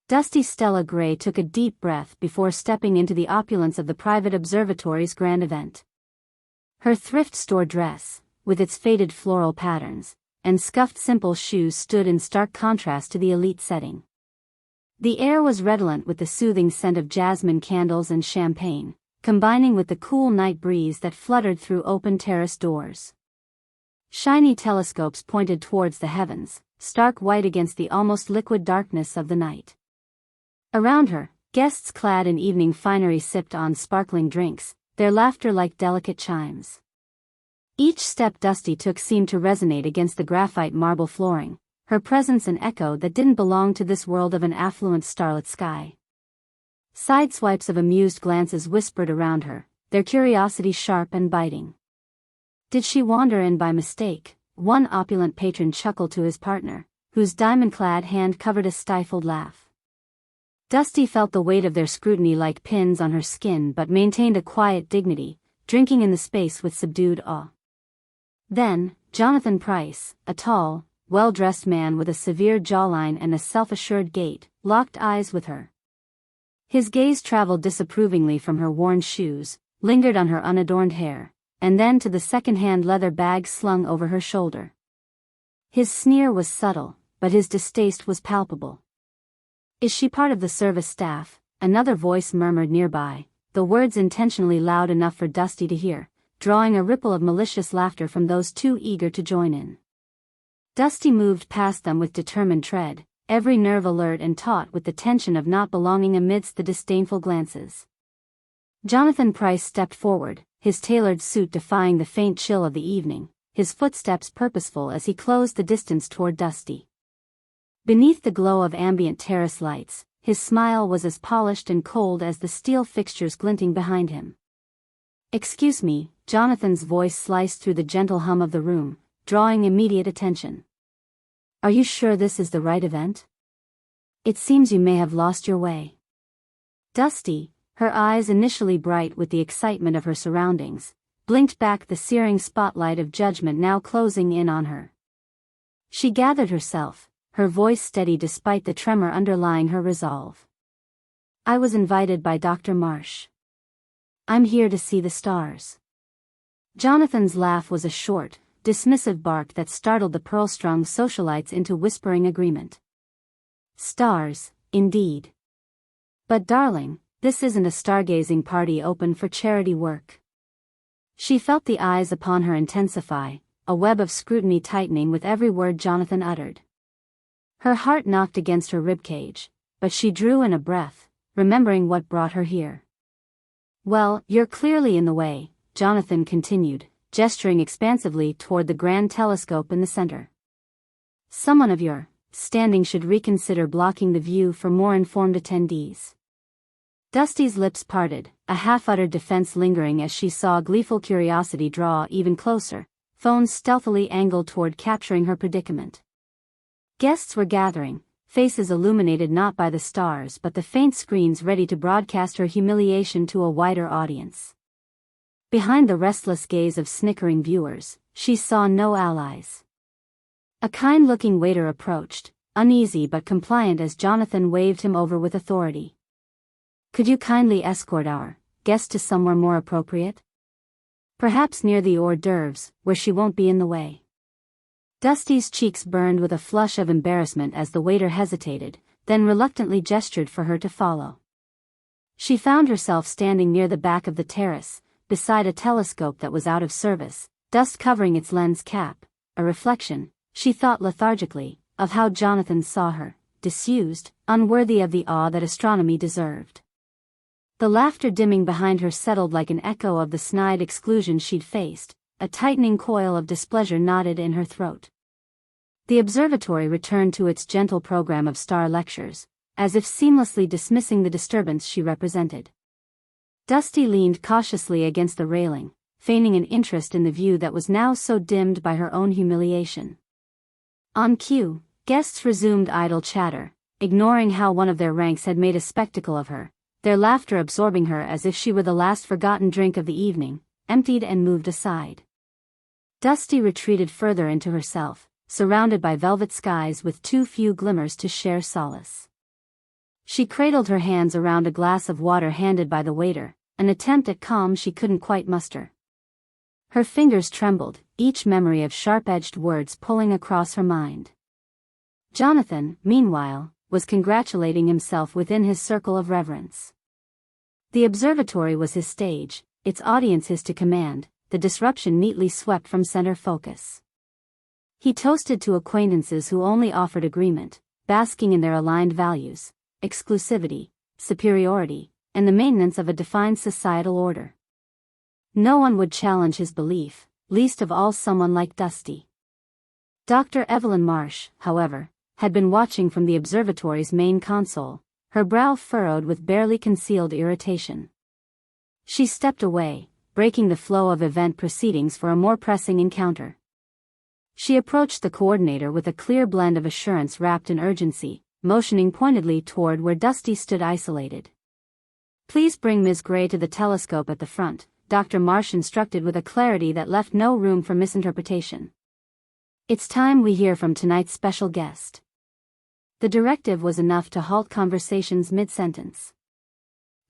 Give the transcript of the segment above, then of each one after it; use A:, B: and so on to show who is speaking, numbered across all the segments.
A: Dusty Stella Gray took a deep breath before stepping into the opulence of the private observatory's grand event. Her thrift store dress, with its faded floral patterns, and scuffed simple shoes stood in stark contrast to the elite setting. The air was redolent with the soothing scent of jasmine candles and champagne, combining with the cool night breeze that fluttered through open terrace doors. Shiny telescopes pointed towards the heavens, stark white against the almost liquid darkness of the night. Around her, guests clad in evening finery sipped on sparkling drinks, their laughter like delicate chimes. Each step Dusty took seemed to resonate against the graphite marble flooring, her presence an echo that didn't belong to this world of an affluent starlit sky. Sideswipes of amused glances whispered around her, their curiosity sharp and biting. Did she wander in by mistake? One opulent patron chuckled to his partner, whose diamond-clad hand covered a stifled laugh. Dusty felt the weight of their scrutiny like pins on her skin but maintained a quiet dignity, drinking in the space with subdued awe. Then, Jonathan Price, a tall, well-dressed man with a severe jawline and a self-assured gait, locked eyes with her. His gaze traveled disapprovingly from her worn shoes, lingered on her unadorned hair, and then to the second-hand leather bag slung over her shoulder. His sneer was subtle, but his distaste was palpable. "Is she part of the service staff?" another voice murmured nearby, the words intentionally loud enough for Dusty to hear, drawing a ripple of malicious laughter from those too eager to join in. Dusty moved past them with determined tread, every nerve alert and taut with the tension of not belonging amidst the disdainful glances. Jonathan Price stepped forward, his tailored suit defying the faint chill of the evening, his footsteps purposeful as he closed the distance toward Dusty. Beneath the glow of ambient terrace lights, his smile was as polished and cold as the steel fixtures glinting behind him. "Excuse me," Jonathan's voice sliced through the gentle hum of the room, drawing immediate attention. "Are you sure this is the right event? It seems you may have lost your way." Dusty, her eyes initially bright with the excitement of her surroundings, blinked back the searing spotlight of judgment now closing in on her. She gathered herself, her voice steady despite the tremor underlying her resolve. "I was invited by Dr. Marsh. I'm here to see the stars." Jonathan's laugh was a short, dismissive bark that startled the pearl-strung socialites into whispering agreement. "Stars, indeed. But darling, this isn't a stargazing party open for charity work." She felt the eyes upon her intensify, a web of scrutiny tightening with every word Jonathan uttered. Her heart knocked against her ribcage, but she drew in a breath, remembering what brought her here. "Well, you're clearly in the way," Jonathan continued, gesturing expansively toward the grand telescope in the center. "Someone of your standing should reconsider blocking the view for more informed attendees." Dusty's lips parted, a half-uttered defense lingering as she saw gleeful curiosity draw even closer, phones stealthily angled toward capturing her predicament. Guests were gathering, faces illuminated not by the stars but the faint screens ready to broadcast her humiliation to a wider audience. Behind the restless gaze of snickering viewers, she saw no allies. A kind-looking waiter approached, uneasy but compliant as Jonathan waved him over with authority. "Could you kindly escort our guest to somewhere more appropriate? Perhaps near the hors d'oeuvres, where she won't be in the way." Dusty's cheeks burned with a flush of embarrassment as the waiter hesitated, then reluctantly gestured for her to follow. She found herself standing near the back of the terrace, beside a telescope that was out of service, dust covering its lens cap, a reflection, she thought lethargically, of how Jonathan saw her, disused, unworthy of the awe that astronomy deserved. The laughter dimming behind her settled like an echo of the snide exclusion she'd faced, a tightening coil of displeasure knotted in her throat. The observatory returned to its gentle program of star lectures, as if seamlessly dismissing the disturbance she represented. Dusty leaned cautiously against the railing, feigning an interest in the view that was now so dimmed by her own humiliation. On cue, guests resumed idle chatter, ignoring how one of their ranks had made a spectacle of her, their laughter absorbing her as if she were the last forgotten drink of the evening, emptied and moved aside. Dusty retreated further into herself, surrounded by velvet skies with too few glimmers to share solace. She cradled her hands around a glass of water handed by the waiter, an attempt at calm she couldn't quite muster. Her fingers trembled, each memory of sharp-edged words pulling across her mind. Jonathan, meanwhile, was congratulating himself within his circle of reverence. The observatory was his stage, its audience his to command, the disruption neatly swept from center focus. He toasted to acquaintances who only offered agreement, basking in their aligned values, exclusivity, superiority, and the maintenance of a defined societal order. No one would challenge his belief, least of all someone like Dusty. Dr. Evelyn Marsh, however, had been watching from the observatory's main console, her brow furrowed with barely concealed irritation. She stepped away, breaking the flow of event proceedings for a more pressing encounter. She approached the coordinator with a clear blend of assurance wrapped in urgency, motioning pointedly toward where Dusty stood isolated. "Please bring Ms. Gray to the telescope at the front," Dr. Marsh instructed with a clarity that left no room for misinterpretation. "It's time we hear from tonight's special guest." The directive was enough to halt conversations mid-sentence.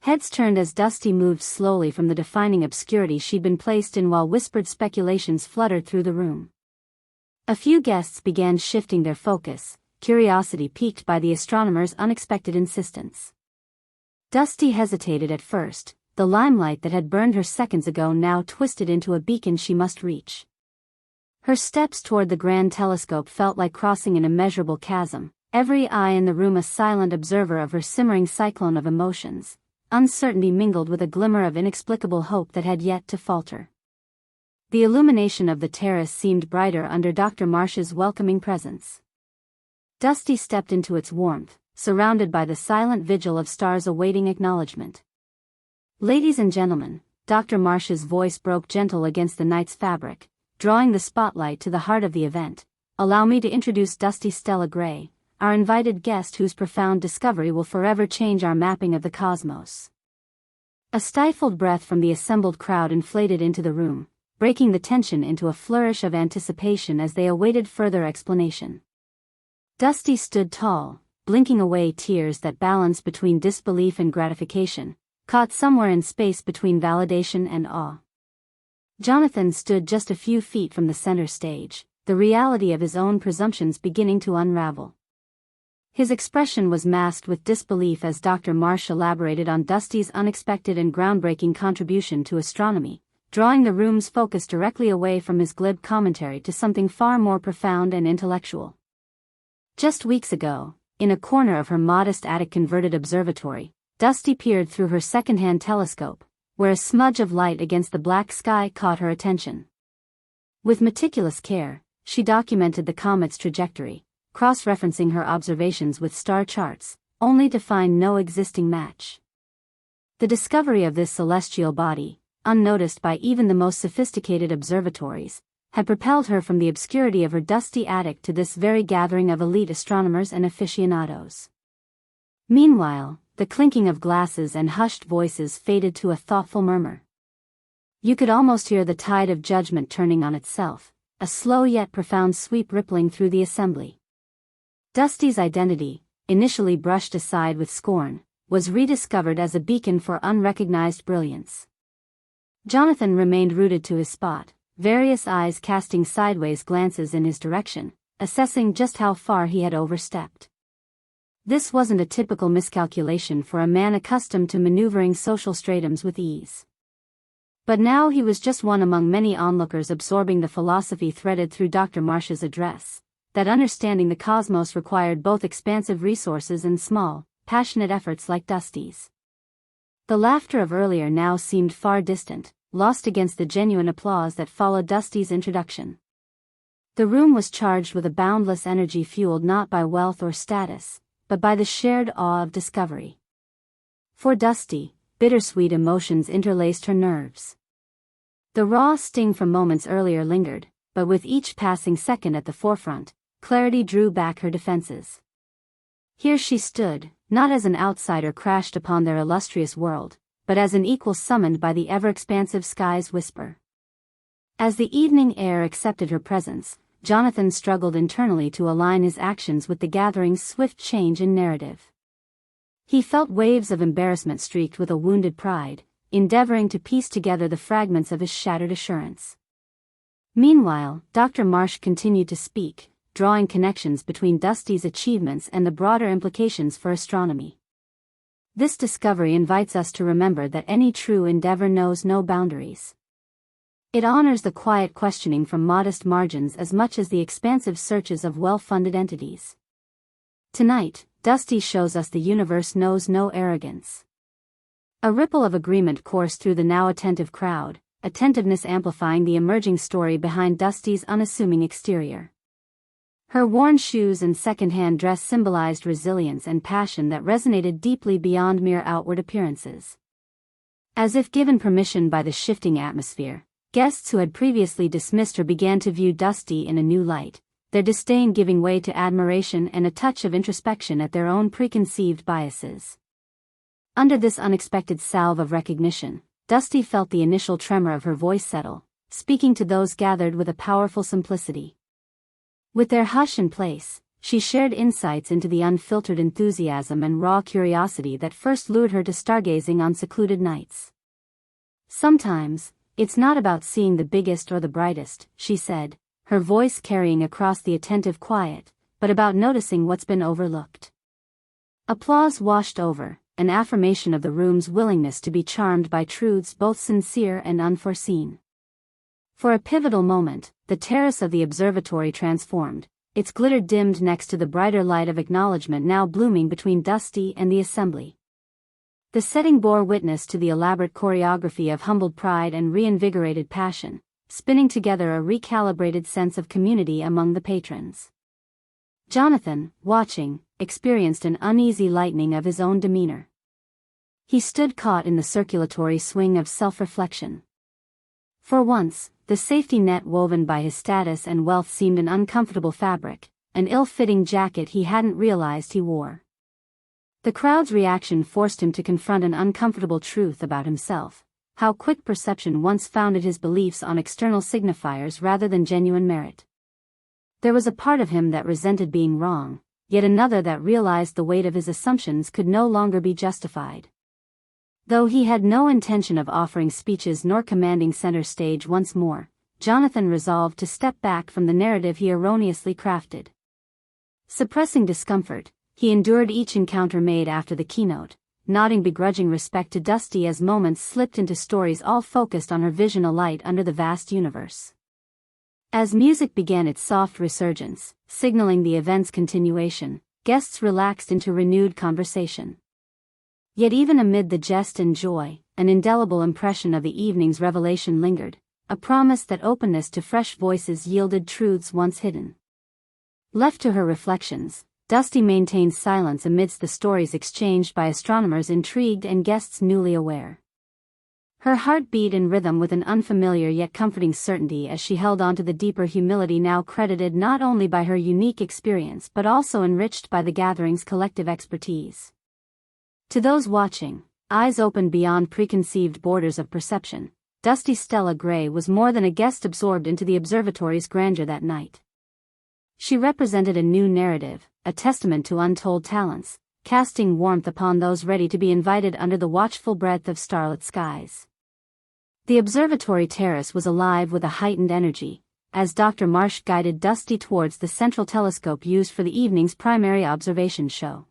A: Heads turned as Dusty moved slowly from the defining obscurity she'd been placed in while whispered speculations fluttered through the room. A few guests began shifting their focus, curiosity piqued by the astronomer's unexpected insistence. Dusty hesitated at first, the limelight that had burned her seconds ago now twisted into a beacon she must reach. Her steps toward the grand telescope felt like crossing an immeasurable chasm, every eye in the room a silent observer of her simmering cyclone of emotions, uncertainty mingled with a glimmer of inexplicable hope that had yet to falter. The illumination of the terrace seemed brighter under Dr. Marsh's welcoming presence. Dusty stepped into its warmth, surrounded by the silent vigil of stars awaiting acknowledgement. "Ladies and gentlemen," Dr. Marsh's voice broke gentle against the night's fabric, drawing the spotlight to the heart of the event, "allow me to introduce Dusty Stella Gray, our invited guest whose profound discovery will forever change our mapping of the cosmos." A stifled breath from the assembled crowd inflated into the room, breaking the tension into a flourish of anticipation as they awaited further explanation. Dusty stood tall, blinking away tears that balanced between disbelief and gratification, caught somewhere in space between validation and awe. Jonathan stood just a few feet from the center stage, the reality of his own presumptions beginning to unravel. His expression was masked with disbelief as Dr. Marsh elaborated on Dusty's unexpected and groundbreaking contribution to astronomy, drawing the room's focus directly away from his glib commentary to something far more profound and intellectual. Just weeks ago, in a corner of her modest attic-converted observatory, Dusty peered through her second-hand telescope, where a smudge of light against the black sky caught her attention. With meticulous care, she documented the comet's trajectory, cross-referencing her observations with star charts, only to find no existing match. The discovery of this celestial body, unnoticed by even the most sophisticated observatories, had propelled her from the obscurity of her dusty attic to this very gathering of elite astronomers and aficionados. Meanwhile, the clinking of glasses and hushed voices faded to a thoughtful murmur. You could almost hear the tide of judgment turning on itself, a slow yet profound sweep rippling through the assembly. Dusty's identity, initially brushed aside with scorn, was rediscovered as a beacon for unrecognized brilliance. Jonathan remained rooted to his spot, various eyes casting sideways glances in his direction, assessing just how far he had overstepped. This wasn't a typical miscalculation for a man accustomed to maneuvering social stratums with ease. But now he was just one among many onlookers absorbing the philosophy threaded through Dr. Marsh's address, that understanding the cosmos required both expansive resources and small, passionate efforts like Dusty's. The laughter of earlier now seemed far distant, lost against the genuine applause that followed Dusty's introduction. The room was charged with a boundless energy fueled not by wealth or status, but by the shared awe of discovery. For Dusty, bittersweet emotions interlaced her nerves. The raw sting from moments earlier lingered, but with each passing second at the forefront, clarity drew back her defenses. Here she stood, not as an outsider crashed upon their illustrious world, but as an equal summoned by the ever-expansive sky's whisper. As the evening air accepted her presence, Jonathan struggled internally to align his actions with the gathering's swift change in narrative. He felt waves of embarrassment streaked with a wounded pride, endeavoring to piece together the fragments of his shattered assurance. Meanwhile, Dr. Marsh continued to speak, drawing connections between Dusty's achievements and the broader implications for astronomy. This discovery invites us to remember that any true endeavor knows no boundaries. It honors the quiet questioning from modest margins as much as the expansive searches of well-funded entities. Tonight, Dusty shows us the universe knows no arrogance. A ripple of agreement coursed through the now attentive crowd, attentiveness amplifying the emerging story behind Dusty's unassuming exterior. Her worn shoes and second-hand dress symbolized resilience and passion that resonated deeply beyond mere outward appearances. As if given permission by the shifting atmosphere, guests who had previously dismissed her began to view Dusty in a new light, their disdain giving way to admiration and a touch of introspection at their own preconceived biases. Under this unexpected salve of recognition, Dusty felt the initial tremor of her voice settle, speaking to those gathered with a powerful simplicity. With their hush in place, she shared insights into the unfiltered enthusiasm and raw curiosity that first lured her to stargazing on secluded nights. Sometimes, it's not about seeing the biggest or the brightest, she said, her voice carrying across the attentive quiet, but about noticing what's been overlooked. Applause washed over, an affirmation of the room's willingness to be charmed by truths both sincere and unforeseen. For a pivotal moment, the terrace of the observatory transformed, its glitter dimmed next to the brighter light of acknowledgement now blooming between Dusty and the assembly. The setting bore witness to the elaborate choreography of humbled pride and reinvigorated passion, spinning together a recalibrated sense of community among the patrons. Jonathan, watching, experienced an uneasy lightening of his own demeanor. He stood caught in the circulatory swing of self-reflection. For once, the safety net woven by his status and wealth seemed an uncomfortable fabric, an ill-fitting jacket he hadn't realized he wore. The crowd's reaction forced him to confront an uncomfortable truth about himself, how quick perception once founded his beliefs on external signifiers rather than genuine merit. There was a part of him that resented being wrong, yet another that realized the weight of his assumptions could no longer be justified. Though he had no intention of offering speeches nor commanding center stage once more, Jonathan resolved to step back from the narrative he erroneously crafted. Suppressing discomfort, he endured each encounter made after the keynote, nodding begrudging respect to Dusty as moments slipped into stories all focused on her vision alight under the vast universe. As music began its soft resurgence, signaling the event's continuation, guests relaxed into renewed conversation. Yet even amid the jest and joy, an indelible impression of the evening's revelation lingered, a promise that openness to fresh voices yielded truths once hidden. Left to her reflections, Dusty maintained silence amidst the stories exchanged by astronomers intrigued and guests newly aware. Her heart beat in rhythm with an unfamiliar yet comforting certainty as she held on to the deeper humility now credited not only by her unique experience but also enriched by the gathering's collective expertise. To those watching, eyes opened beyond preconceived borders of perception, Dusty Stella Gray was more than a guest absorbed into the observatory's grandeur that night. She represented a new narrative, a testament to untold talents, casting warmth upon those ready to be invited under the watchful breadth of starlit skies. The observatory terrace was alive with a heightened energy, as Dr. Marsh guided Dusty towards the central telescope used for the evening's primary observation show.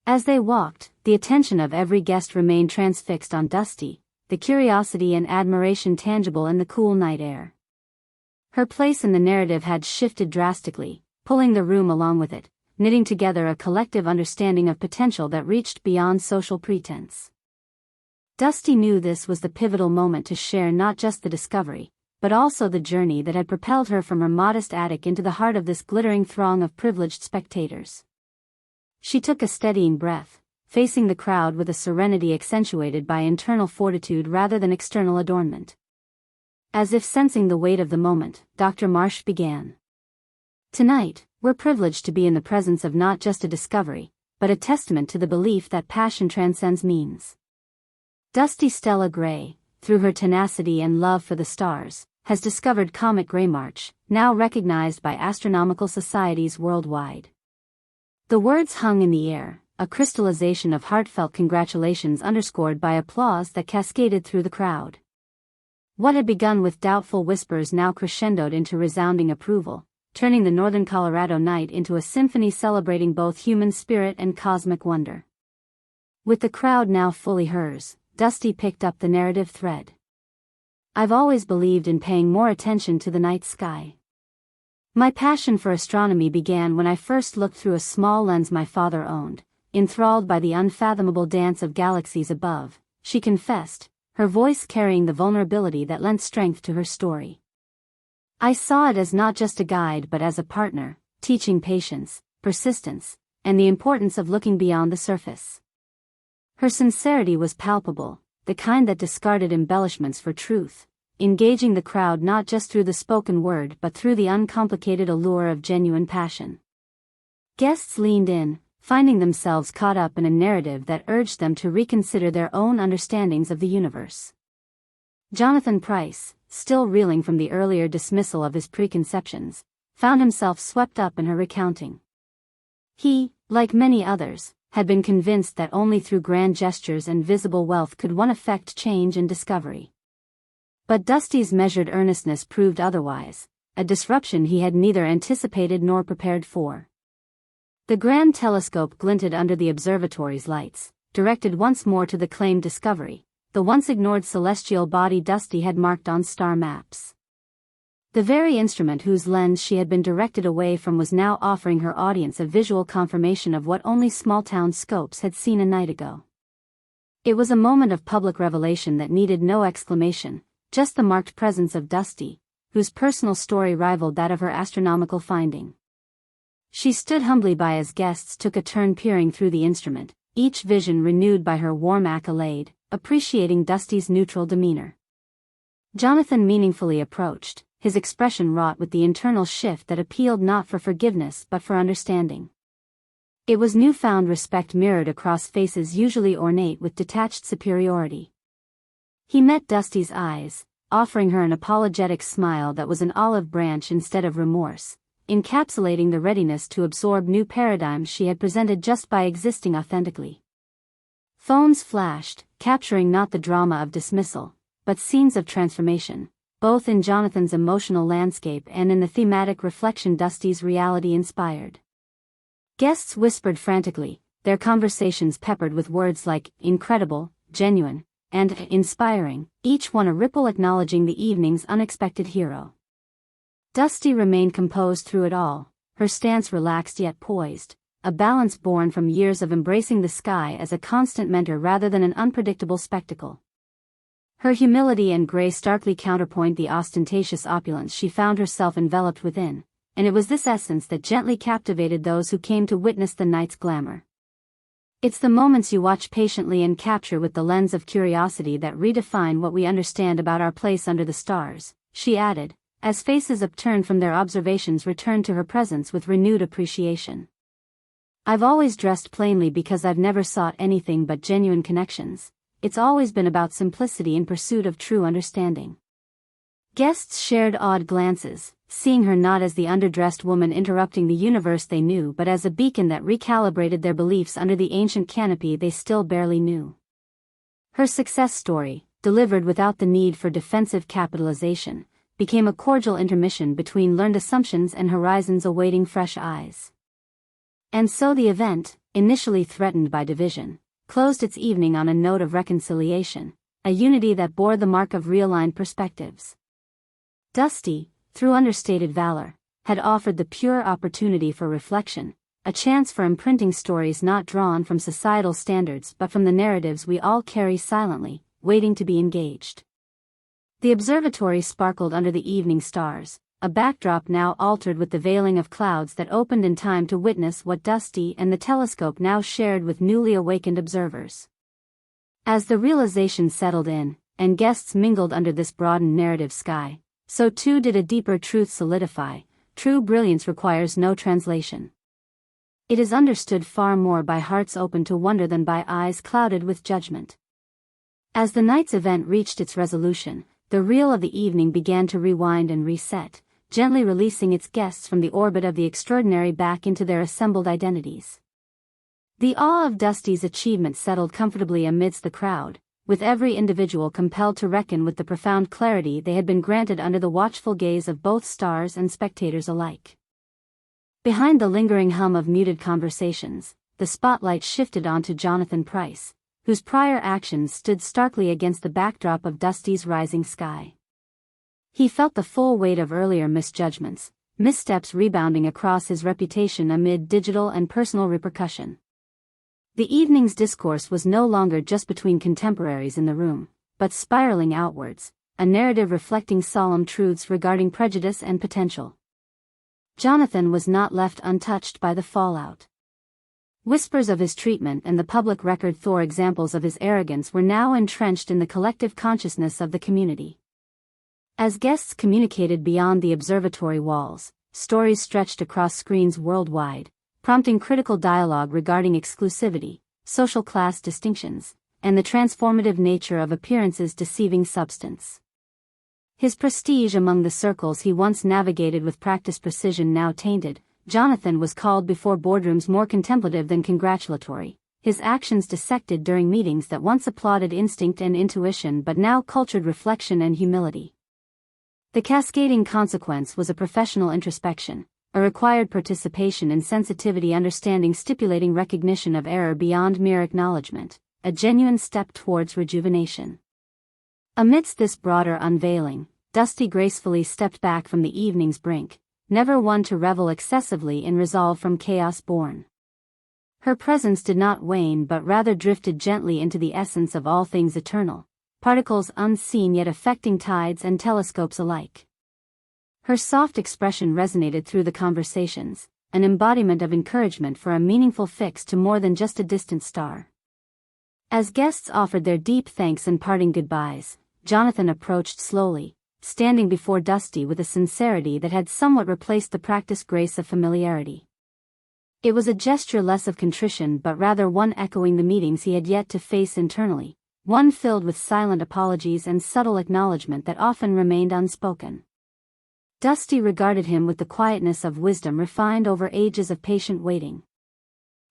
A: As they walked, the attention of every guest remained transfixed on Dusty, the curiosity and admiration tangible in the cool night air. Her place in the narrative had shifted drastically, pulling the room along with it, knitting together a collective understanding of potential that reached beyond social pretense. Dusty knew this was the pivotal moment to share not just the discovery, but also the journey that had propelled her from her modest attic into the heart of this glittering throng of privileged spectators. She took a steadying breath, facing the crowd with a serenity accentuated by internal fortitude rather than external adornment. As if sensing the weight of the moment, Dr. Marsh began. Tonight, we're privileged to be in the presence of not just a discovery, but a testament to the belief that passion transcends means. Dusty Stella Gray, through her tenacity and love for the stars, has discovered Comet Gray March, now recognized by astronomical societies worldwide. The words hung in the air, a crystallization of heartfelt congratulations underscored by applause that cascaded through the crowd. What had begun with doubtful whispers now crescendoed into resounding approval, turning the Northern Colorado night into a symphony celebrating both human spirit and cosmic wonder. With the crowd now fully hers, Dusty picked up the narrative thread. I've always believed in paying more attention to the night sky. My passion for astronomy began when I first looked through a small lens my father owned, enthralled by the unfathomable dance of galaxies above, she confessed, her voice carrying the vulnerability that lent strength to her story. I saw it as not just a guide but as a partner, teaching patience, persistence, and the importance of looking beyond the surface. Her sincerity was palpable, the kind that discarded embellishments for truth, engaging the crowd not just through the spoken word but through the uncomplicated allure of genuine passion. Guests leaned in, finding themselves caught up in a narrative that urged them to reconsider their own understandings of the universe. Jonathan Price, still reeling from the earlier dismissal of his preconceptions, found himself swept up in her recounting. He, like many others, had been convinced that only through grand gestures and visible wealth could one effect change and discovery. But Dusty's measured earnestness proved otherwise, a disruption he had neither anticipated nor prepared for. The grand telescope glinted under the observatory's lights, directed once more to the claimed discovery, the once ignored celestial body Dusty had marked on star maps. The very instrument whose lens she had been directed away from was now offering her audience a visual confirmation of what only small-town scopes had seen a night ago. It was a moment of public revelation that needed no exclamation, just the marked presence of Dusty, whose personal story rivaled that of her astronomical finding. She stood humbly by as guests took a turn peering through the instrument, each vision renewed by her warm accolade, appreciating Dusty's neutral demeanor. Jonathan meaningfully approached, his expression wrought with the internal shift that appealed not for forgiveness but for understanding. It was newfound respect mirrored across faces usually ornate with detached superiority. He met Dusty's eyes, offering her an apologetic smile that was an olive branch instead of remorse, encapsulating the readiness to absorb new paradigms she had presented just by existing authentically. Phones flashed, capturing not the drama of dismissal, but scenes of transformation, both in Jonathan's emotional landscape and in the thematic reflection Dusty's reality inspired. Guests whispered frantically, their conversations peppered with words like incredible, genuine, and inspiring, each one a ripple acknowledging the evening's unexpected hero. Dusty remained composed through it all, her stance relaxed yet poised, a balance born from years of embracing the sky as a constant mentor rather than an unpredictable spectacle. Her humility and grace starkly counterpoint the ostentatious opulence she found herself enveloped within, and it was this essence that gently captivated those who came to witness the night's glamour. It's the moments you watch patiently and capture with the lens of curiosity that redefine what we understand about our place under the stars, she added, as faces upturned from their observations returned to her presence with renewed appreciation. I've always dressed plainly because I've never sought anything but genuine connections. It's always been about simplicity in pursuit of true understanding. Guests shared awed glances, seeing her not as the underdressed woman interrupting the universe they knew but as a beacon that recalibrated their beliefs under the ancient canopy they still barely knew. Her success story, delivered without the need for defensive capitalization, became a cordial intermission between learned assumptions and horizons awaiting fresh eyes. And so the event, initially threatened by division, closed its evening on a note of reconciliation, a unity that bore the mark of realigned perspectives. Dusty, through understated valor, had offered the pure opportunity for reflection, a chance for imprinting stories not drawn from societal standards but from the narratives we all carry silently, waiting to be engaged. The observatory sparkled under the evening stars, a backdrop now altered with the veiling of clouds that opened in time to witness what Dusty and the telescope now shared with newly awakened observers. As the realization settled in, and guests mingled under this broadened narrative sky, so too did a deeper truth solidify: true brilliance requires no translation. It is understood far more by hearts open to wonder than by eyes clouded with judgment. As the night's event reached its resolution, the reel of the evening began to rewind and reset, gently releasing its guests from the orbit of the extraordinary back into their assembled identities. The awe of Dusty's achievement settled comfortably amidst the crowd, with every individual compelled to reckon with the profound clarity they had been granted under the watchful gaze of both stars and spectators alike. Behind the lingering hum of muted conversations, the spotlight shifted onto Jonathan Pryce, whose prior actions stood starkly against the backdrop of Dusty's rising sky. He felt the full weight of earlier misjudgments, missteps rebounding across his reputation amid digital and personal repercussion. The evening's discourse was no longer just between contemporaries in the room, but spiraling outwards, a narrative reflecting solemn truths regarding prejudice and potential. Jonathan was not left untouched by the fallout. Whispers of his treatment and the public record Thor examples of his arrogance were now entrenched in the collective consciousness of the community. As guests communicated beyond the observatory walls, stories stretched across screens worldwide, prompting critical dialogue regarding exclusivity, social class distinctions, and the transformative nature of appearances deceiving substance. His prestige among the circles he once navigated with practiced precision now tainted, Jonathan was called before boardrooms more contemplative than congratulatory, his actions dissected during meetings that once applauded instinct and intuition but now cultured reflection and humility. The cascading consequence was a professional introspection, a required participation in sensitivity understanding stipulating recognition of error beyond mere acknowledgement, a genuine step towards rejuvenation. Amidst this broader unveiling, Dusty gracefully stepped back from the evening's brink, never one to revel excessively in resolve from chaos born. Her presence did not wane but rather drifted gently into the essence of all things eternal, particles unseen yet affecting tides and telescopes alike. Her soft expression resonated through the conversations, an embodiment of encouragement for a meaningful fix to more than just a distant star. As guests offered their deep thanks and parting goodbyes, Jonathan approached slowly, standing before Dusty with a sincerity that had somewhat replaced the practiced grace of familiarity. It was a gesture less of contrition but rather one echoing the meetings he had yet to face internally, one filled with silent apologies and subtle acknowledgement that often remained unspoken. Dusty regarded him with the quietness of wisdom refined over ages of patient waiting.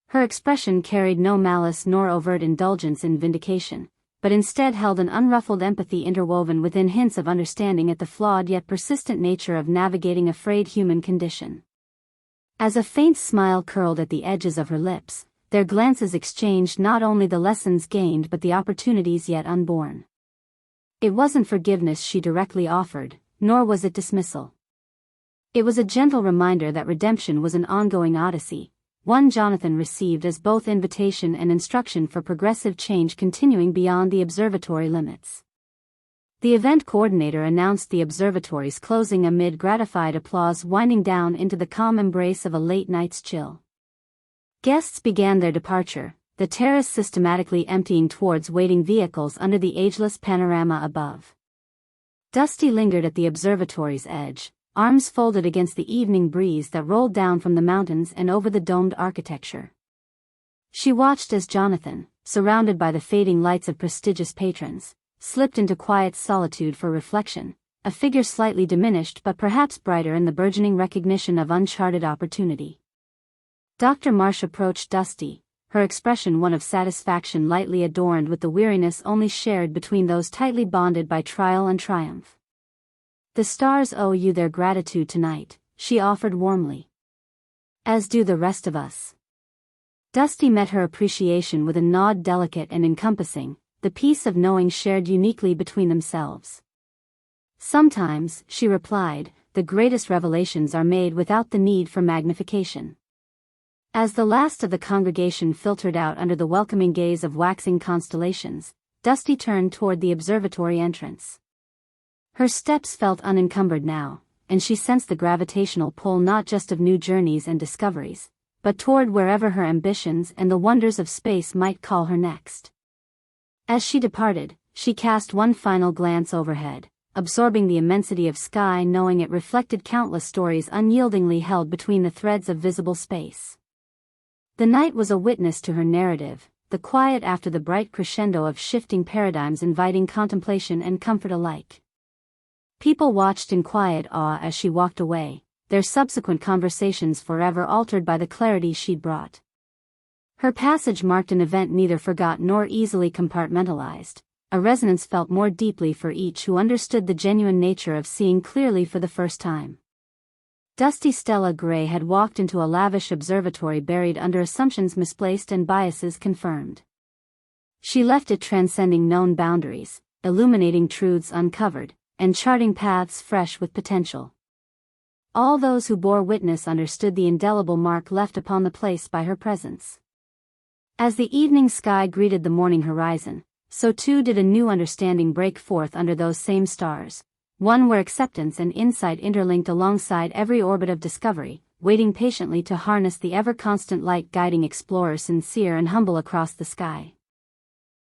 A: Her expression carried no malice nor overt indulgence in vindication, but instead held an unruffled empathy interwoven within hints of understanding at the flawed yet persistent nature of navigating a frayed human condition. As a faint smile curled at the edges of her lips, their glances exchanged not only the lessons gained but the opportunities yet unborn. It wasn't forgiveness she directly offered, nor was it dismissal. It was a gentle reminder that redemption was an ongoing odyssey, one Jonathan received as both invitation and instruction for progressive change continuing beyond the observatory limits. The event coordinator announced the observatory's closing amid gratified applause winding down into the calm embrace of a late night's chill. Guests began their departure, the terrace systematically emptying towards waiting vehicles under the ageless panorama above. Dusty lingered at the observatory's edge, arms folded against the evening breeze that rolled down from the mountains and over the domed architecture. She watched as Jonathan, surrounded by the fading lights of prestigious patrons, slipped into quiet solitude for reflection, a figure slightly diminished but perhaps brighter in the burgeoning recognition of uncharted opportunity. Dr. Marsh approached Dusty, her expression one of satisfaction lightly adorned with the weariness only shared between those tightly bonded by trial and triumph. "The stars owe you their gratitude tonight," she offered warmly. "As do the rest of us." Dusty met her appreciation with a nod delicate and encompassing, the peace of knowing shared uniquely between themselves. "Sometimes," she replied, "the greatest revelations are made without the need for magnification." As the last of the congregation filtered out under the welcoming gaze of waxing constellations, Dusty turned toward the observatory entrance. Her steps felt unencumbered now, and she sensed the gravitational pull not just of new journeys and discoveries, but toward wherever her ambitions and the wonders of space might call her next. As she departed, she cast one final glance overhead, absorbing the immensity of sky knowing it reflected countless stories unyieldingly held between the threads of visible space. The night was a witness to her narrative, the quiet after the bright crescendo of shifting paradigms inviting contemplation and comfort alike. People watched in quiet awe as she walked away, their subsequent conversations forever altered by the clarity she'd brought. Her passage marked an event neither forgot nor easily compartmentalized, a resonance felt more deeply for each who understood the genuine nature of seeing clearly for the first time. Dusty Stella Gray had walked into a lavish observatory buried under assumptions misplaced and biases confirmed. She left it transcending known boundaries, illuminating truths uncovered, and charting paths fresh with potential. All those who bore witness understood the indelible mark left upon the place by her presence. As the evening sky greeted the morning horizon, so too did a new understanding break forth under those same stars, one where acceptance and insight interlinked alongside every orbit of discovery, waiting patiently to harness the ever-constant light guiding explorers sincere and humble across the sky.